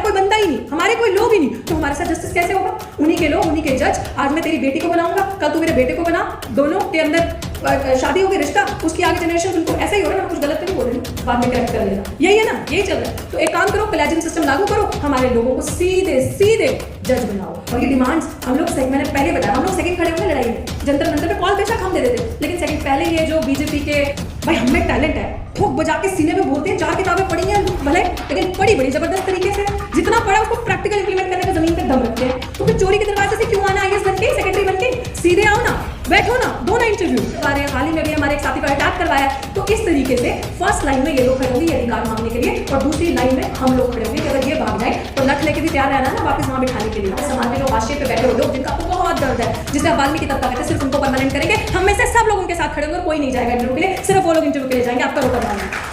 कोई बनता ही नहीं, हमारे कोई लोग ही नहीं, तो हमारे साथ जस्टिस कैसे होगा? उन्हीं के लोग, उन्हीं के जज। आज मैं तेरी बेटी को बनाऊंगा, कल तू मेरे बेटे को बना, दोनों के अंदर शादी होगी, रिश्ता, उसकी आगे जनरेशन, उनको ऐसा ही हो रहा है। मैं कुछ गलत तो नहीं बोल रही हूँ, बाद में करेक्ट कर लेना, यही है ना, यही चल रहा है। तो एक काम करो, कोलेजियम सिस्टम लागू करो, हमारे लोगों को सीधे सीधे जज बनाओ। और ये डिमांड्स हम लोग, मैंने पहले बताया, हम लोग सेकंड खड़े होंगे लड़ाई में, जंतर मंतर पे कॉल बेशक हम दे देते, लेकिन सेकंड पहले ये जो बीजेपी के भाई हम में टैलेंट है, ठोक बजा के सीने में बोलते हैं, 4 किताबें पढ़ी हैं भले, लेकिन पढ़ी बड़ी जबरदस्त तरीके से, जितना पढ़ा उसको प्रैक्टिकल इंप्लीमेंट करने का जमीन पे दम रखते हैं। तो फिर चोरी के दरवाजे से क्यों आना आईएएस बनके, सेक्रेटरी बनके? सीधे आओ ना, बैठो ना, दो ना इंटरव्यू। हाल ही में भी हमारे एक साथी पर अटैक करवाया। तो इस तरीके से फर्स्ट लाइन में ये लोग खड़े होंगे ये अधिकार मांगने के लिए, और दूसरी लाइन में हम लोग खड़े होंगे कि अगर ये भाग जाए तो लख लेके भी तैयार रहना ना वापस वहां बिठाने के लिए। समाज में जो हाशिए पे बैठे हो लोग, जिनका आपको बहुत दर्द है, जिसे आप वाल्मीकि तबका कहते हैं, सिर्फ उनको परमानेंट करेंगे। हम में से सब लोग उनके साथ खड़े होंगे और कोई नहीं जाएगा इंटरव्यू के लिए, सिर्फ वो लोग इंटरव्यू के लिए जाएंगे, आपका रोका जाएगा।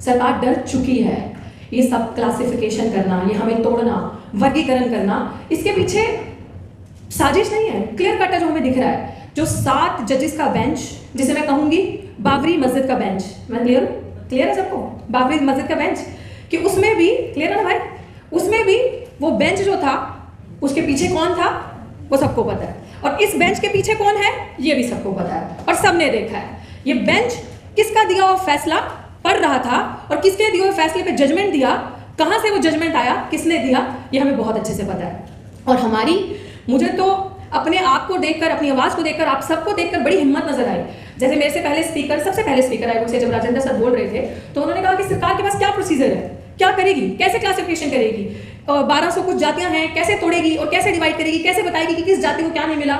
सरकार डर चुकी है ये सब क्लासिफिकेशन करना, ये हमें तोड़ना, वर्गीकरण करना, इसके पीछे साजिश नहीं है, क्लियर कट है जो हमें दिख रहा है। जो 7 जजेस का बेंच, जिसे मैं कहूंगी बाबरी मस्जिद का बेंच, मैं क्लियर है सबको, बाबरी मस्जिद का बेंच, कि उसमें भी क्लियर है ना भाई, उसमें भी वो बेंच जो था उसके पीछे कौन था वो सबको पता है, और इस बेंच के पीछे कौन है ये भी सबको पता है, और सबने देखा है। ये बेंच किसका दिया हुआ फैसला पढ़ रहा था और किसके दिए हुए फैसले पे जजमेंट दिया, कहां से वो जजमेंट आया, किसने दिया, ये हमें बहुत अच्छे से पता है। और मुझे तो अपने आप को देखकर, अपनी आवाज को देखकर, आप सबको देखकर बड़ी हिम्मत नजर आई। जैसे मेरे से पहले स्पीकर, सबसे पहले स्पीकर आए मुझसे जब राजेंद्र सर बोल रहे थे, तो उन्होंने कहा कि सरकार के पास क्या प्रोसीजर है, क्या करेगी, कैसे क्लासिफिकेशन करेगी, 1200 कुछ जातियां हैं, कैसे तोड़ेगी और कैसे डिवाइड करेगी, कैसे बताएगी कि किस जाति को क्या नहीं मिला।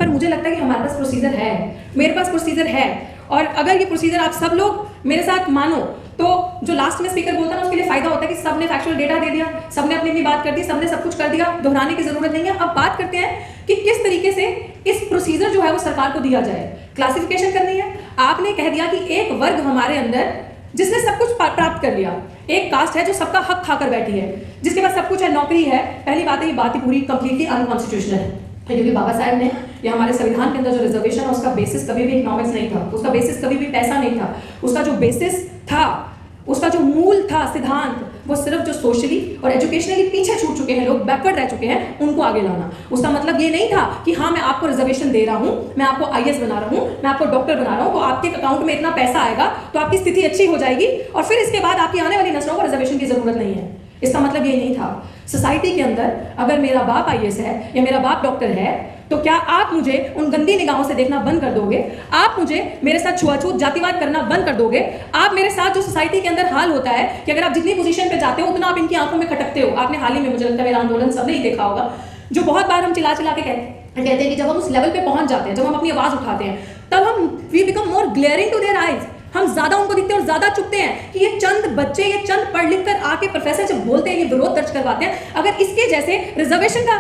पर मुझे लगता है कि हमारे पास प्रोसीजर है, मेरे पास प्रोसीजर है, और अगर ये प्रोसीजर आप सब लोग मेरे साथ मानो तो जो लास्ट में स्पीकर बोलता है ना, उसके लिए फायदा होता है कि सबने फैक्चुअल डेटा दे दिया, सबने अपनी अपनी बात कर दी, सबने सब कुछ कर दिया, दोहराने की जरूरत नहीं है। अब बात करते हैं कि किस तरीके से इस प्रोसीजर जो है वो सरकार को दिया जाए। क्लासिफिकेशन करनी है, आपने कह दिया कि एक वर्ग हमारे अंदर जिसने सब कुछ प्राप्त कर लिया, एक कास्ट है जो सबका हक खाकर बैठी है, जिसके पास सब कुछ है, नौकरी है। पहली बात है ये बात ही पूरी कंप्लीटली अनकॉन्स्टिट्यूशनल है, क्योंकि बाबा साहब ने या हमारे संविधान के अंदर जो रिजर्वेशन है उसका बेसिस कभी भी इकोनॉमिक्स नहीं था, उसका बेसिस कभी भी पैसा नहीं था, उसका जो बेसिस था, उसका जो मूल था सिद्धांत, वो सिर्फ जो सोशली और एजुकेशनली पीछे छूट चुके हैं लोग, बैकवर्ड रह चुके हैं, उनको आगे लाना। उसका मतलब ये नहीं था कि हाँ मैं आपको रिजर्वेशन दे रहा हूँ, मैं आपको आईएएस बना रहा हूँ, मैं आपको डॉक्टर बना रहा हूँ, तो आपके अकाउंट में इतना पैसा आएगा तो आपकी स्थिति अच्छी हो जाएगी और फिर इसके बाद आपकी आने वाली नस्लों को रिजर्वेशन की जरूरत नहीं है। इसका मतलब ये नहीं था। सोसाइटी के अंदर अगर मेरा बाप आईएएस है या मेरा बाप डॉक्टर है, तो क्या आप मुझे उन गंदी निगाहों से देखना बंद कर दोगे? आप मुझे मेरे साथ छुआछूत जातिवाद करना बंद कर दोगे? आप मेरे साथ जो सोसाइटी के अंदर हाल होता है कि अगर आप जितनी पोजीशन पे जाते हो उतना आप इनकी आंखों में खटकते हो। आपने हाल ही में, मुझे लगता है मेरा आंदोलन सबने ही देखा होगा, जो बहुत बार हम चिल्ला चिल्ला के कहते हैं कि जब हम उस लेवल पे पहुंच जाते हैं, जब हम अपनी आवाज उठाते हैं, तब हम we become more glaring to their eyes. हम ज्यादा उनको दिखते हैं और ज्यादा चुपते हैं कि ये चंद बच्चे, ये चंद पढ़ लिख कर आके प्रोफेसर जब बोलते हैं, ये विरोध दर्ज करवाते हैं, अगर इसके जैसे रिजर्वेशन का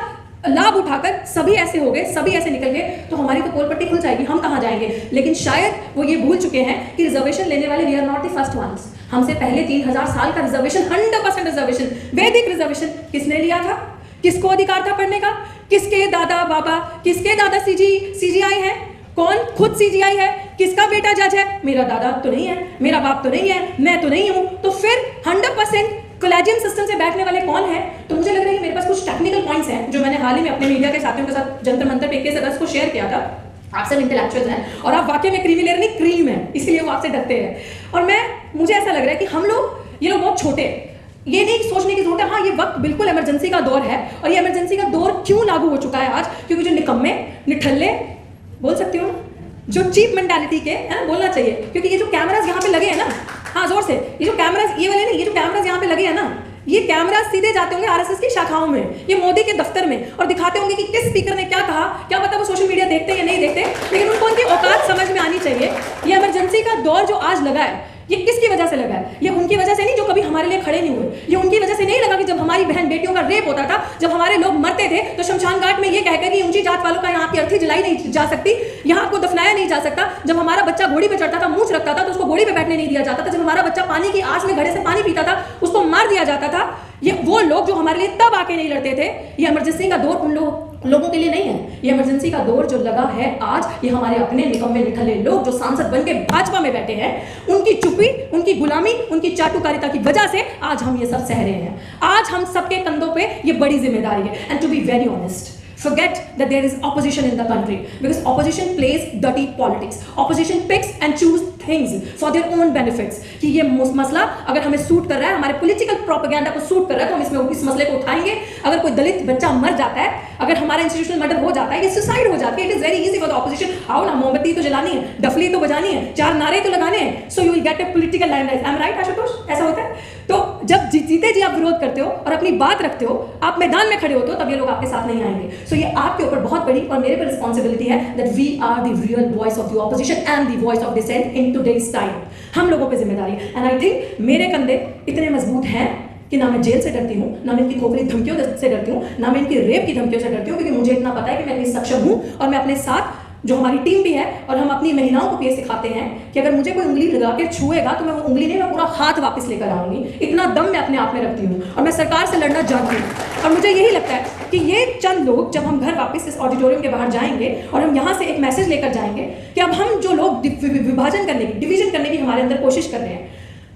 लाभ उठाकर सभी ऐसे हो गए, सभी ऐसे निकल गए, तो हमारी तो पोल पट्टी खुल जाएगी, हम कहां जाएंगे। लेकिन शायद वो ये भूल चुके हैं कि रिजर्वेशन लेने वाले we are not the first ones. हमसे पहले 3000 साल का रिजर्वेशन, 100% रिजर्वेशन, वैदिक रिजर्वेशन किसने लिया था? किसको अधिकार था पढ़ने का? किसके दादा बाबा, किसके दादा सीजीआई है? कौन खुद सीजीआई है? किसका बेटा जज है? मेरा दादा तो नहीं है, मेरा बाप तो नहीं है, मैं तो नहीं हूं। तो फिर 100% कोलेजियम सिस्टम से बैठने वाले कौन है? तो मुझे लग रहा है कि मेरे पास कुछ टेक्निकल पॉइंट्स हैं जो मैंने हाल ही में अपने मीडिया के साथियों के साथ जंतर मंतर पे 21 अगस्त को शेयर किया था। आप सब इंटेलेक्चुअल्स हैं और आप वाकई में क्रीमी लेयर नहीं, क्रीम है, इसलिए वो आपसे डरते हैं। और मुझे ऐसा लग रहा है कि हम लोग, ये लोग बहुत छोटे, ये नहीं सोचने की जरूरत है हाँ ये वक्त बिल्कुल इमरजेंसी का दौर है, और ये इमरजेंसी का दौर क्यों लागू हो चुका है आज? क्योंकि जो निकम्मे, निठल्ले, बोल सकती हो, जो चीप मेंटालिटी के है ना, बोलना चाहिए, क्योंकि ये जो कैमरास यहाँ पे लगे हैं ना, हाँ जोर से, ये जो कैमरास, ये वाले नहीं, ये जो कैमरास यहाँ पे लगे हैं ना, ये कैमरा सीधे जाते होंगे आरएसएस की शाखाओं में, ये मोदी के दफ्तर में, और दिखाते होंगे कि किस स्पीकर ने क्या कहा। क्या पता वो सोशल मीडिया देखते हैं या नहीं देखते, लेकिन उनको उनकी औकात समझ में आनी चाहिए। ये इमरजेंसी का दौर जो आज लगा है, ये किसकी वजह से लगा है? ये उनकी वजह से नहीं जो कभी हमारे लिए खड़े नहीं हुए। ये उनकी वजह से नहीं लगा कि जब हमारी बहन बेटियों का रेप होता था, जब हमारे लोग मरते थे, तो शमशान घाट में ये कहकर कि ऊंची जात वालों का यहाँ की अर्थी जलाई नहीं जा सकती, यहाँ को दफनाया नहीं जा सकता। जब हमारा बच्चा घोड़ी पे चढ़ता था, मूंछ रखता था, तो उसको घोड़ी पे बैठने नहीं दिया जाता था। जब हमारा बच्चा पानी की आस में घड़े से पानी पीता था, उसको मार दिया जाता था। ये वो लोग जो हमारे लिए तब आके नहीं लड़ते थे। ये इमरजेंसी का दौर उन लोग लोगों के लिए नहीं है। ये इमरजेंसी का दौर जो लगा है आज, ये हमारे अपने निकम्मे निठल्ले लोग जो सांसद बन के भाजपा में बैठे हैं, उनकी चुप्पी, उनकी गुलामी, उनकी चाटुकारिता की वजह से आज हम ये सब सह रहे हैं। आज हम सबके कंधों पे ये बड़ी जिम्मेदारी है। And to be very honest, forget that there is opposition in the country, because opposition plays dirty politics. Opposition picks and choose things for their own benefits. कि ये मसला अगर हमें सूट कर रहा है, हमारे पॉलिटिकल प्रोपेगेंडा को सूट कर रहा है, तो हम इसमें इस मसले को उठाएंगे। अगर कोई दलित बच्चा मर जाता है, अगर हमारा इंस्टीट्यूशनल मर्डर हो जाता है, ये सुसाइड हो जाती है, it is very easy for the opposition. आओ ना, मोमबत्ती तो जलानी है, डफली तो बजानी है, 4 नारे तो लगाने हैं, so you will get a political limelight. I am right Ashutosh? ऐसा होता है। तो जब जीते जी आप विरोध करते हो और अपनी बात रखते हो, आप मैदान में खड़े होते हो, तब ये लोग आपके साथ नहीं आएंगे। सो ये आपके ऊपर बहुत बड़ी और मेरे पर रिस्पॉन्सिबिलिटी है that we are the real voice of the opposition and the voice of dissent in today's time. हम लोगों पे जिम्मेदारी है। एंड आई थिंक मेरे कंधे इतने मजबूत हैं कि ना मैं जेल से डरती हूँ, ना मैं इनकी खोखली धमकियों से डरती हूँ, ना मैं इनकी रेप की धमकियों से डरती हूँ, क्योंकि मुझे इतना पता है कि मैं इतनी सक्षम हूँ और मैं अपने साथ जो हमारी टीम भी है और हम अपनी महिलाओं को भी ये सिखाते हैं कि अगर मुझे कोई उंगली लगा के छुएगा तो मैं वो उंगली नहीं, मैं पूरा हाथ वापस लेकर आऊंगी। इतना दम मैं अपने आप में रखती हूँ और मैं सरकार से लड़ना जानती हूँ। और मुझे यही लगता है कि ये चंद लोग जब हम घर वापस इस ऑडिटोरियम के बाहर जाएंगे और हम यहाँ से एक मैसेज लेकर जाएंगे कि अब हम जो लोग विभाजन करने की, डिवीजन करने की हमारे अंदर कोशिश कर रहे हैं,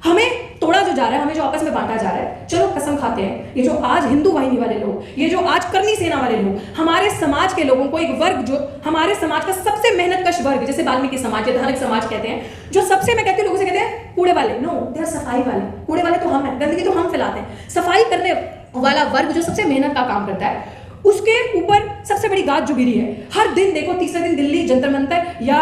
हमें तोड़ा जो जा रहा है, हमें जो आपस में बांटा जा रहा है, चलो कसम खाते हैं, ये जो आज हिंदू वाहिनी वाले लोग, ये जो आज करनी सेना वाले लोग, हमारे समाज के लोगों को, एक वर्ग जो हमारे समाज का सबसे मेहनतकश वर्ग, जैसे वाल्मीकि समाज या धार्मिक समाज कहते हैं, जो सबसे, मैं कहती हूँ लोगों से कहते हैं कूड़े वाले, नो दे आर सफाई वाले। कूड़े वाले तो हम हैं, गंदगी तो हम फैलाते हैं। सफाई करने वाला वर्ग जो सबसे मेहनत का काम करता है, उसके ऊपर सबसे बड़ी गाज जो गिरी है। हर दिन देखो, तीसरे दिन दिल्ली जंतर मंतर या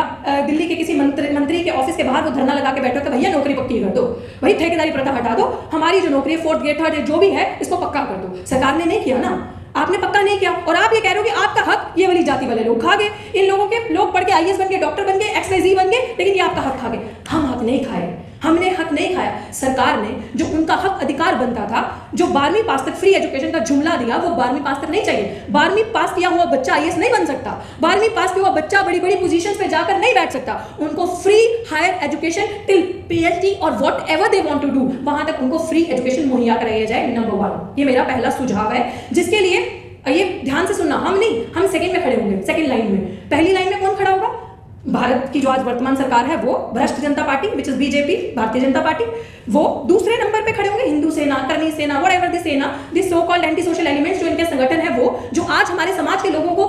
दिल्ली के किसी मंत्री के ऑफिस के बाहर वो धरना लगा के बैठे होते, भैया नौकरी पक्की कर दो, भाई ठेकेदारी प्रथा हटा दो, हमारी जो नौकरी है 4th ग्रेड 3rd जो भी है इसको पक्का कर दो। सरकार ने नहीं किया ना, आपने पक्का नहीं किया और आप ये कह रहे हो कि आपका हक ये वाली जाति वाले लोग खा गए। इन लोगों के लोग पढ़ के IAS बन गए, डॉक्टर बन गए, XYZ बन गए, लेकिन ये आपका हक खा गए। हम हक नहीं खाए, हमने हक नहीं खाया। सरकार ने जो उनका हक अधिकार बनता था, जो 12वीं पास तक फ्री एजुकेशन का जुमला दिया, वो 12वीं पास तक नहीं चाहिए। 12वीं पास किया हुआ बच्चा IAS नहीं बन सकता, 12वीं पास किया हुआ बच्चा बड़ी बड़ी पोजीशंस पे जाकर नहीं बैठ सकता। उनको free higher education till PhD और whatever they want to do, वहां तक उनको फ्री एजुकेशन मुहैया कराया जाए, नंबर 1। ये मेरा पहला सुझाव है, जिसके लिए ये ध्यान से सुनना, हम नहीं, हम सेकंड में खड़े होंगे, सेकंड लाइन में। पहली लाइन में कौन खड़ा होगा? भारत की जो आज वर्तमान सरकार है वो भ्रष्ट जनता party, which is BJP, Bharatiya Janata party, वो दूसरे नंबर पे खड़े होंगे हिंदू सेना, करनी सेना, व्हाटएवर द सेना, this so called anti social elements, जो इनके संगठन है वो, जो आज हमारे समाज के लोगों को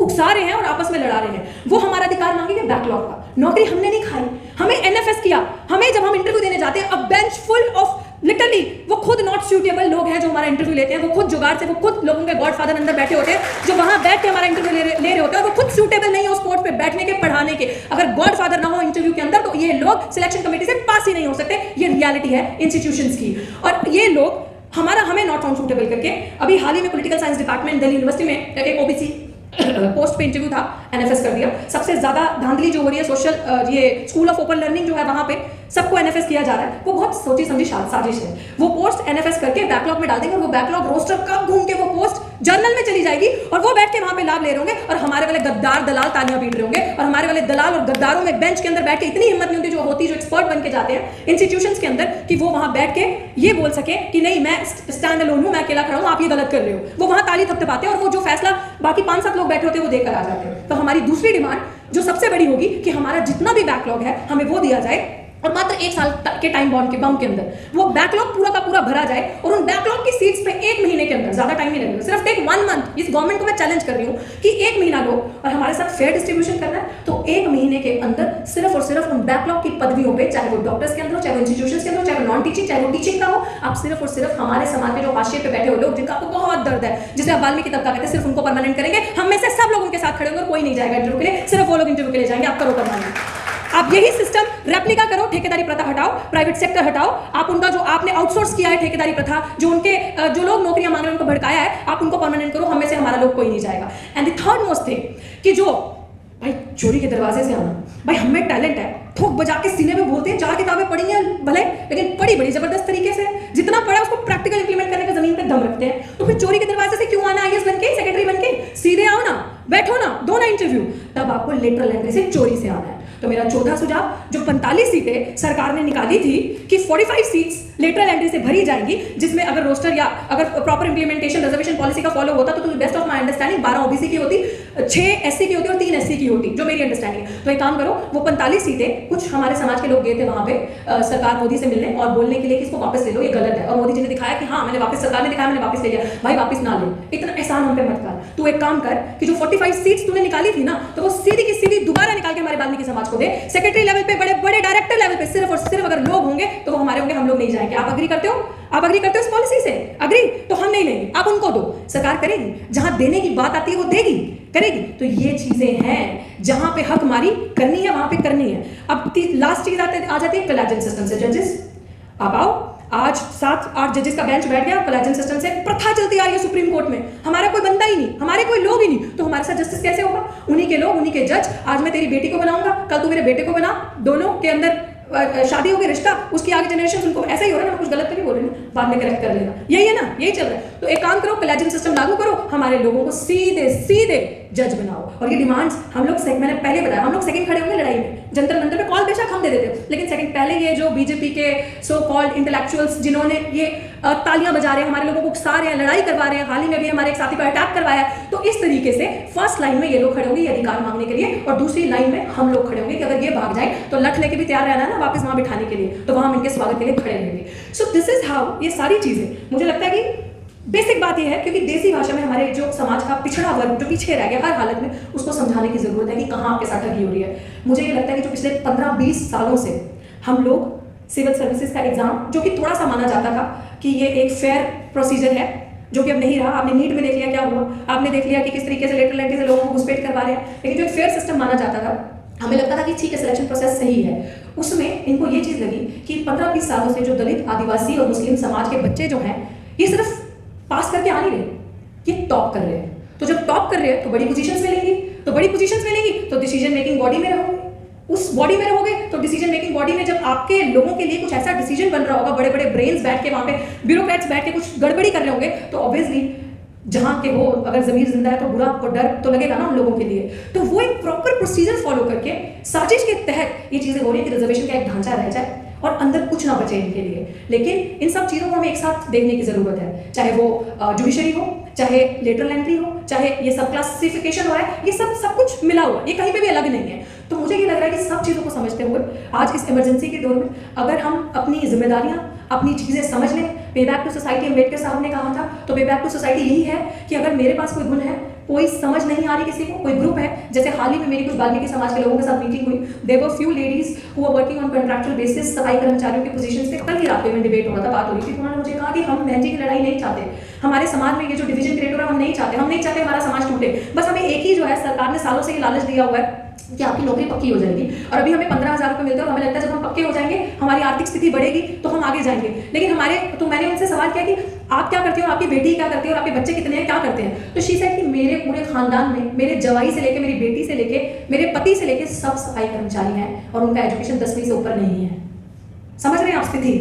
उकसा रहे हैं और आपस में लड़ा रहे हैं, वो हमारा अधिकार मांगेंगे बैकलॉग का। नौकरी हमने नहीं खाई, हमें NFS किया, हमें जब हम इंटरव्यू देने जाते हैं, अब बेंच फुल ऑफ लिटरली वो खुद नॉट सूटेबल लोग हैं जो हमारा इंटरव्यू लेते हैं, वो खुद जुगाड़ से, वो खुद लोगों के गॉडफादर अंदर बैठे होते हैं जो वहां बैठ के हमारा इंटरव्यू ले रहे होते हैं, और वो खुद सूटेबल नहीं है उस पोस्ट पे बैठने के, पढ़ाने के। अगर गॉडफादर ना हो इंटरव्यू के अंदर, तो ये लोग सिलेक्शन कमेटी से पास ही नहीं हो सकते। ये रियलिटी है इंस्टीट्यूशंस की। और ये लोग हमें नॉट फाउंड सूटेबल करके, अभी हाल ही में political science department Delhi university में एक OBC पोस्ट पे इंटरव्यू था, NFS कर दिया। सबसे ज्यादा धांधली जो हो रही है सोशल, ये स्कूल ऑफ ओपन लर्निंग जो है वहां पे सबको NFS किया जा रहा है, वो बहुत सोची समझी साजिश है। वो पोस्ट NFS करके बैकलॉग में डाल देंगे और वो बैकलॉग रोस्टर कब घूम के वो पोस्ट जर्नल में चली जाएगी और वो बैठ के वहां पे लाभ ले रहे होंगे, और हमारे वाले गद्दार दलाल तालियां पीट रहे होंगे। और हमारे वाले दलाल और गद्दारों में बेंच के अंदर बैठ के इतनी हिम्मत नहीं होती जो होती, जो एक्सपर्ट बन के जाते हैं इंस्टीट्यूशंस के अंदर, कि वो वहां बैठ के ये बोल सके कि नहीं मैं स्टैंड अलोन हूं, मैं अकेला खड़ा हूं, आप ये गलत कर रहे हो। वो वहां ताली थपथपाते हैं और वो जो फैसला बाकी 5-7 लोग बैठे होते हैं वो देकर आ जाते हैं। तो हमारी दूसरी डिमांड जो सबसे बड़ी होगी कि हमारा जितना भी बैकलॉग है हमें वो दिया जाए, और मात्र 1 साल के टाइम बाउंड के अंदर वो बैकलॉग पूरा का पूरा भरा जाए, और उन बैकलॉग की सीट्स पे 1 महीने के अंदर, ज्यादा टाइम नहीं लगेगा, सिर्फ टेक 1 मंथ। इस गवर्नमेंट को मैं चैलेंज कर रही हूँ कि 1 महीना लो और हमारे साथ फेयर डिस्ट्रीब्यूशन करना है, तो 1 महीने के अंदर सिर्फ और सिर्फ उन बैकलॉग की पदवियों पे, चाहे वो डॉक्टर्स के अंदर हो, चाहे वो इंस्टीट्यूशंस के अंदर हो, चाहे वो नॉन टीचिंग, चाहे वो टीचिंग का हो, आप सिर्फ और सिर्फ हमारे समाज के जो हाशिए पे बैठे हुए लोग, जिनका आपको बहुत दर्द है, जिसे आप वाल्मीकि तबका कहते हैं, सिर्फ उनको परमानेंट करेंगे। हम में से सब लोग उनके साथ खड़े होंगे और कोई नहीं जाएगा इंटरव्यू के लिए, सिर्फ वो लोग इंटरव्यू के लिए जाएंगे। आप करो परमानेंट, आप यही सिस्टम रेप्लिका करो, ठेकेदारी प्रथा हटाओ, प्राइवेट सेक्टर हटाओ, आप उनका जो आपने आउटसोर्स किया है ठेकेदारी प्रथा, जो उनके जो लोग नौकरियां मांग रहे हैं उनको भड़काया है, आप उनको परमानेंट करो। हम में से हमारा लोग कोई नहीं जाएगा। And the third most thing कि जो भाई चोरी के दरवाजे से आना, भाई हमें टैलेंट है, ठोक बजा के सीने में बोलते हैं 4 किताबें पढ़ी हैं भले, लेकिन पढ़ी बड़ी जबरदस्त तरीके से, जितना पढ़ा उसको प्रैक्टिकल इंप्लीमेंट करने का जमीन पे दम रखते हैं। तो फिर चोरी के दरवाजे से क्यों आना? IAS बन के, सेक्रेटरी बन के, सीधे आओ ना, बैठो ना, दो ना इंटरव्यू, तब आपको लेटरल लैंग्वेज से चोरी से आना है। तो मेरा चौथा सुझाव, जो 45 सीटें सरकार ने निकाली थी कि 45 सीट्स लेटरल एंट्री से भरी जाएंगी, जिसमें अगर रोस्टर या अगर प्रॉपर इंप्लीमेंटेशन रिजर्वेशन पॉलिसी का फॉलो होता तो best of my understanding 12 OBC की होती, 6 एससी की होती और 3 एससी की होती, जो मेरी अंडरस्टैंडिंग है। तो एक काम करो, वो 45 सीटें, कुछ हमारे समाज के लोग गए थे वहां पे सरकार मोदी से मिलने और बोलने के लिए कि इसको वापस ले लो, ये गलत है, और मोदी जी ने दिखाया कि हाँ मैंने वापस, सरकार ने दिखाया मैंने वापस ले लिया। भाई वापस ना ले, इतना एहसान हम पे मत कर। तू एक काम कर कि जो 45 सीट्स तूने निकाली थी ना, तो वो सीधी की सीधी दोबारा निकाल के हमारे वाल्मीकि समाज को दे। सेक्रेटरी लेवल पे, बड़े बड़े डायरेक्टर लेवल पे सिर्फ और सिर्फ अगर लोग होंगे तो वो हमारे होंगे, हम लोग नहीं जाएंगे। आप अग्री करते हो? आप अग्री करते हो इस पॉलिसी से? अग्री? तो हम नहीं लेंगे, आप उनको दो। सरकार करेगी, जहां देने की बात आती है वो देगी, करेगी। तो ये चीजें हैं, जहां पे हक मारी करनी है वहां पे करनी है। अब लास्ट चीज आ जाती है कोलैजियन सिस्टम से। जजेस अब आओ, आज 7-8 जजेस का बेंच बैठ गया कोलैजियन सिस्टम से। प्रथा चलती आ रही है सुप्रीम कोर्ट में, हमारा कोई बंदा ही नहीं, हमारे कोई लोग ही नहीं, तो हमारे साथ जस्टिस कैसे होगा? उन्हीं के लोग, उन्हीं के जज। आज मैं तेरी बेटी को बनाऊंगा, कल तू मेरे बेटे को बना, दोनों के अंदर शादी हो गई, रिश्ता, उसकी आगे जनरेशन, उनको ऐसा ही हो रहा है ना। कुछ गलत तो नहीं बोल रही ना, बाद में करेक्ट कर लेना, यही है ना, यही चल रहा है। तो एक काम करो, कोलैजियन सिस्टम लागू करो, हमारे लोगों को सीधे सीधे जज बनाओ। और ये डिमांड्स हम लोग, मैंने पहले बताया, हम लोग सेकंड खड़े होंगे लड़ाई में, जंतर मंतर पे कॉल बेशक हम दे देते, लेकिन सेकंड पहले ये जो बीजेपी के सो कॉल्ड इंटेलेक्चुअल्स जिन्होंने ये तालियां बजा रहे हैं, हमारे लोगों को उकसा रहे हैं, लड़ाई करवा रहे हैं, हाल ही में भी हमारे एक साथी पर अटैक करवाया है, तो इस तरीके से फर्स्ट लाइन में ये लोग खड़े होंगे ये अधिकार मांगने के लिए, और दूसरी लाइन में हम लोग खड़े होंगे कि अगर ये भाग जाए तो लठ लेके भी तैयार रहना है ना वापस वहां बिठाने के लिए, तो वहां हम इनके स्वागत के लिए खड़े रहेंगे। सो दिस इज हाउ ये सारी चीजें, मुझे लगता है कि बेसिक बात यह है, क्योंकि देसी भाषा में हमारे जो समाज का पिछड़ा वर्ग जो पीछे रह गया हर हालत में, उसको समझाने की जरूरत है कि कहाँ आपके साथ ठगी हो रही है। मुझे ये लगता है कि जो पिछले 15-20 सालों से हम लोग सिविल सर्विसेज का एग्जाम, जो कि थोड़ा सा माना जाता था कि ये एक फेयर प्रोसीजर है, जो कि अब नहीं रहा। आपने नीट में देख लिया क्या हुआ, आपने देख लिया कि किस तरीके से लेटरल एंट्री से लोगों को घुसपैठ करवा रहे हैं, लेकिन जो एक फेयर सिस्टम माना जाता था, हमें लगता था कि ठीक है सिलेक्शन प्रोसेस सही है, उसमें इनको ये चीज लगी कि 15-20 सालों से जो दलित, आदिवासी और मुस्लिम समाज के बच्चे जो हैं, ये सिर्फ पास करके आ नहीं रहे, ये टॉप कर रहे हैं। तो जब टॉप कर रहे हैं तो बड़ी पोजीशंस मिलेंगी, तो बड़ी पोजीशंस मिलेंगी तो डिसीजन मेकिंग बॉडी में रहोगे, उस बॉडी में रहोगे तो डिसीजन मेकिंग बॉडी में जब आपके लोगों के लिए कुछ ऐसा डिसीजन बन रहा होगा, बड़े बड़े ब्रेन्स बैठ के वहां पे, ब्यूरोक्रेट्स बैठ के कुछ गड़बड़ी कर रहे होंगे, तो ऑब्वियसली जहां के हो, अगर जमीर जिंदा है तो बुरा और डर तो लगेगा ना उन लोगों के लिए। तो वो एक प्रॉपर प्रोसीजर फॉलो करके साजिश के तहत ये चीजें हो रही है कि रिजर्वेशन का एक ढांचा रह जाए और अंदर कुछ ना बचे इनके लिए। लेकिन इन सब चीजों को हमें एक साथ देखने की जरूरत है, चाहे वो जुडिशरी हो, चाहे लेटरल एंट्री हो, चाहे ये सब क्लासिफिकेशन हो रहा है, ये सब कुछ मिला हुआ, ये कहीं पे भी अलग नहीं है। तो मुझे ये लग रहा है कि सब चीजों को समझते हुए आज इस इमरजेंसी के दौर में अगर हम अपनी जिम्मेदारियां, अपनी चीजें समझ लें, पे बैक टू सोसाइटी अम्बेडकर साहब ने कहा था, तो पे बैक टू सोसाइटी यही है कि अगर मेरे पास कोई गुण है, कोई समझ नहीं आ रही किसी को, कोई ग्रुप है, जैसे हाल ही में मेरी कुछ वाल्मीकि समाज के लोगों के साथ मीटिंग हुई, there were few ladies who were working on contractual basis, सफाई कर्मचारियों के पोजीशन से। कल ही रात में डिबेट हो रहा था, बात हो रही थी, उन्होंने मुझे कहा कि हम बहन जी की लड़ाई नहीं चाहते, हमारे समाज में ये जो डिवीजन क्रिएट हो रहा है हम नहीं चाहते हमारा समाज टूटे, बस हमें एक ही जो है सरकार ने सालों से ये लालच दिया हुआ है कि आपकी नौकरी पक्की हो जाएगी, और अभी हमें 15,000 रुपए मिलते हैं और हमें लगता है जब हम पक्के हो जाएंगे हमारी आर्थिक स्थिति बढ़ेगी तो हम आगे जाएंगे। लेकिन तो मैंने उनसे सवाल किया कि आप क्या करती हो, आपकी बेटी क्या करती है और आपके बच्चे कितने हैं, क्या करते हैं? तो शी सेड कि मेरे पूरे खानदान में, मेरे जवाई से लेके, मेरी बेटी से लेके, मेरे पति से लेके सब सफाई कर्मचारी हैं और उनका एजुकेशन 10वीं से ऊपर नहीं है। समझ रहे हैं आप स्थिति?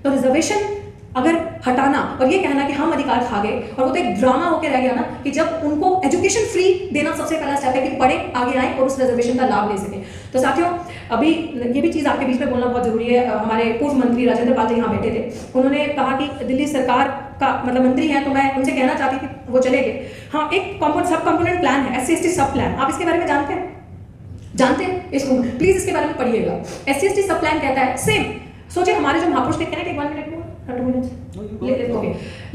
तो रिजर्वेशन अगर हटाना और ये कहना कि हम अधिकार खा गए, और वो तो एक ड्रामा होकर रह गया ना कि जब उनको एजुकेशन फ्री देना सबसे पहला स्टेप है कि पढ़े, आगे आए और उस रिजर्वेशन का लाभ ले सके। तो साथियों, अभी ये भी चीज़ आपके बीच में बोलना बहुत जरूरी है। हमारे पूर्व मंत्री राजेंद्र पाल जी यहाँ बैठे थे, उन्होंने कहा कि दिल्ली सरकार का मतलब मंत्री हैं, तो मैं उनसे कहना चाहती थी, वो चले गए। हाँ, एक सब कंपोनेंट प्लान है, SC/ST सब प्लान, आप इसके बारे में जानते हैं इसको प्लीज इसके बारे में पढ़िएगा। SC/ST सब प्लान कहता है सेम, सोचिए हमारे जो महापुरुष थे, कहना 1 मिनट में 2 मिनट ओके,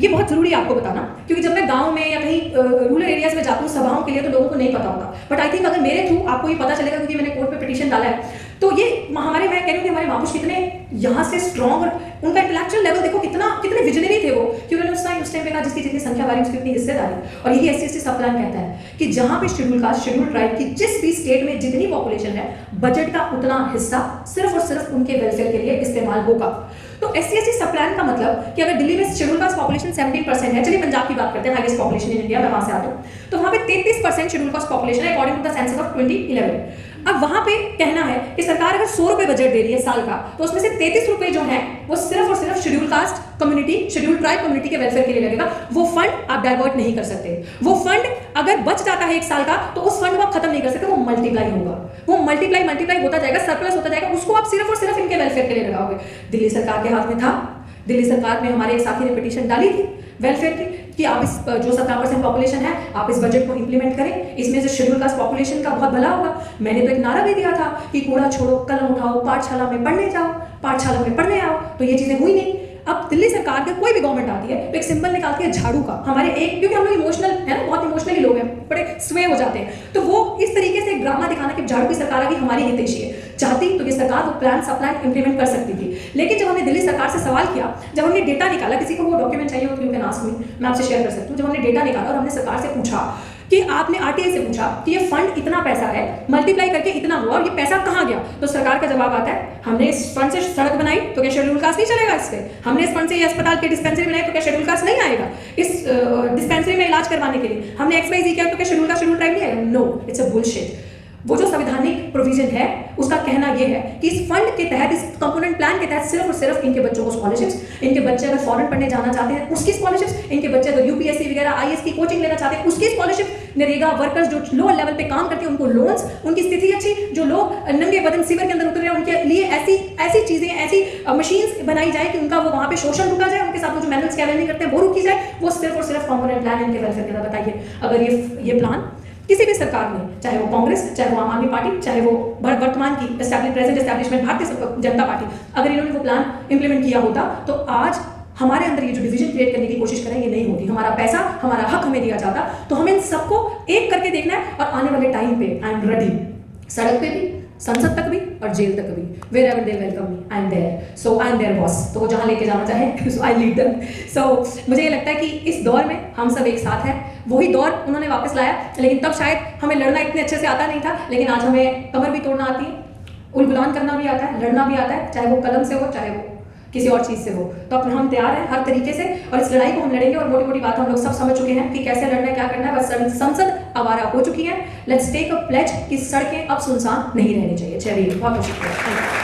ये बहुत जरूरी है आपको बताना, क्योंकि जब मैं गांव में या कहीं रूरल एरियाज में जाती हूँ सभाओं के लिए तो लोगों को नहीं पता होता, बट आई थिंक अगर मेरे थ्रू आपको ये पता चलेगा, क्योंकि मैंने कोर्ट पे पिटीशन डाला है, तो ये हमारे, मैं कह रही हूँ कि हमारे महापुरुष कितने यहाँ से स्ट्रॉन्ग, और उनका इंटेलेक्चुअल लेवल देखो कितने विजनरी थे वो, कि उन्होंने उस टाइम पे कहा जिसकी जितनी संख्या बारी उसकी उतनी हिस्सेदारी। और यही SC/ST सब प्लान कहता है कि जहाँ पे शेड्यूल कास्ट, शेड्यूल ट्राइब की जिस भी स्टेट में जितनी पॉपुलेशन है, बजट का उतना हिस्सा सिर्फ और सिर्फ उनके वेलफेयर के लिए इस्तेमाल होगा। तो SC/ST सब प्लान का मतलब कि अगर दिल्ली में शेड्यूल कास्ट पॉपुलेशन 17% है, चलिए पंजाब की बात करते हैं, हाईएस्ट पॉपुलेशन इन इंडिया, मैं वहां से आती हूँ, तो वहां पे 33% शेड्यूल कास्ट पॉपुलेशन है according to the census of 2011। अब वहां पे कहना है कि सरकार अगर 100 रुपए बजट दे रही है साल का, तो उसमें से 33 रुपए जो है वो सिर्फ और सिर्फ schedule caste community, schedule tribe community के वेलफेयर के लिए लगेगा। वो फंड आप डाइवर्ट नहीं कर सकते। वो फंड अगर बच जाता है एक साल का, तो उस फंड को आप खत्म नहीं कर सकते, वो मल्टीप्लाई होगा, वो मल्टीप्लाई होता जाएगा, सरप्लस होता जाएगा, उसको आप सिर्फ और सिर्फ इनके वेलफेयर के लिए लगाओगे। दिल्ली सरकार के हाथ में था, दिल्ली सरकार में हमारे एक साथी ने पिटीशन डाली थी वेलफेयर की कि आप इस जो 17% पॉपुलेशन है, आप इस बजट को इंप्लीमेंट करें, इसमें से शेड्यूल कास्ट पॉपुलेशन का बहुत भला होगा। मैंने तो एक नारा भी दिया था कि कूड़ा छोड़ो, कलम उठाओ, पाठशाला में पढ़ने जाओ, पाठशाला में पढ़ने आओ, तो ये चीजें हुई नहीं। अब दिल्ली सरकार का कोई भी गवर्नमेंट आती है तो एक सिंबल निकालती है झाड़ू का, हमारे एक, क्योंकि हम लोग इमोशनल है ना, बहुत इमोशनली लोग हैं, बड़े स्वे हो जाते हैं, तो वो इस तरीके से एक ड्रामा दिखाना कि झाड़ू की सरकार आ गई, हमारी हितैषी है, चाहती तो ये सरकार वो प्लान सप्लान इंप्लीमेंट कर सकती थी। लेकिन जब हमने दिल्ली सरकार से सवाल किया, जब हमने डेटा निकाला, किसी को वो डॉक्यूमेंट चाहिए हो तो यू कैन आस्क मी, मैं आपसे शेयर कर सकती हूँ। जब हमने डेटा निकाला और हमने सरकार से पूछा कि आपने आरटीआई से पूछा कि ये फंड इतना पैसा है, मल्टीप्लाई करके इतना हुआ और ये पैसा कहाँ गया, तो सरकार का जवाब आता है, हमने इस फंड से सड़क बनाई तो क्या शेड्यूल कास्ट नहीं चलेगा इस पे, हमने इस फंड से ये अस्पताल के डिस्पेंसरी बनाई तो क्या शेड्यूल कास्ट नहीं आएगा, इस डिस्पेंसरी में इलाज करवाने के लिए हमने XYZ किया तो क्या शेड्यूल कास्ट, शेड्यूल ट्राइब नहीं आएगा। No, it's a bullshit. वो जो संवैधानिक प्रोविजन है उसका कहना यह है कि इस फंड के तहत, इस कंपोनेंट प्लान के तहत सिर्फ और सिर्फ इनके बच्चों को स्कॉलरशिप्स, इनके बच्चे अगर फॉरेन पढ़ने जाना चाहते हैं उसकी स्कॉलरशिप्स, इनके बच्चे अगर UPSC वगैरह IAS की कोचिंग लेना चाहते हैं उसकी स्कॉलरशिप, नरेगा वर्कर्स जो लोअर लेवल पे काम करते हैं उनको लोन्स, उनकी स्थिति अच्छी, जो लोग नंगे बदन सीवर के अंदर उतर रहे हैं उनके लिए ऐसी चीजें, ऐसी मशीन्स बनाई जाए कि उनका वो वहां पे शोषण रुका जाए, उनके साथ वो जो मैनुअल स्कैवेंजिंग करते हैं वो रुकी जाए। वो सिर्फ और सिर्फ कंपोनेंट प्लान इनके वेलफेयर के लिए। बताइए, अगर ये प्लान किसी भी सरकार ने, चाहे वो कांग्रेस, चाहे वो आम आदमी पार्टी, चाहे वो वर्तमान की present establishment Bharatiya Janata party, अगर इन्होंने वो प्लान इंप्लीमेंट किया होता तो आज हमारे अंदर ये जो डिवीजन क्रिएट करने की कोशिश करें ये नहीं होती। हमारा पैसा, हमारा हक हमें दिया जाता। तो हमें इन सबको एक करके देखना है और आने वाले टाइम पे आई एम रेडी, सड़क पे भी, संसद तक भी और जेल तक भी, wherever they welcome me, I am there. So I am their boss. तो वो जहाँ लेके जाना चाहे so I lead them. So मुझे ये लगता है कि इस दौर में हम सब एक साथ हैं। वही दौर उन्होंने वापस लाया, लेकिन तब शायद हमें लड़ना इतने अच्छे से आता नहीं था, लेकिन आज हमें कमर भी तोड़ना आती है, उलगुलान करना भी आता है, लड़ना भी आता है, चाहे वो कलम से हो, चाहे वो किसी और चीज से हो। तो अपने हम तैयार हैं हर तरीके से और इस लड़ाई को हम लड़ेंगे। और मोटी मोटी बात हम लोग सब समझ चुके हैं कि कैसे लड़ना है, क्या करना है। बस संसद आवारा हो चुकी है। लेट्स टेक अ प्लेज कि सड़कें अब सुनसान नहीं रहनी चाहिए। चलिए, बहुत बहुत शुक्रिया।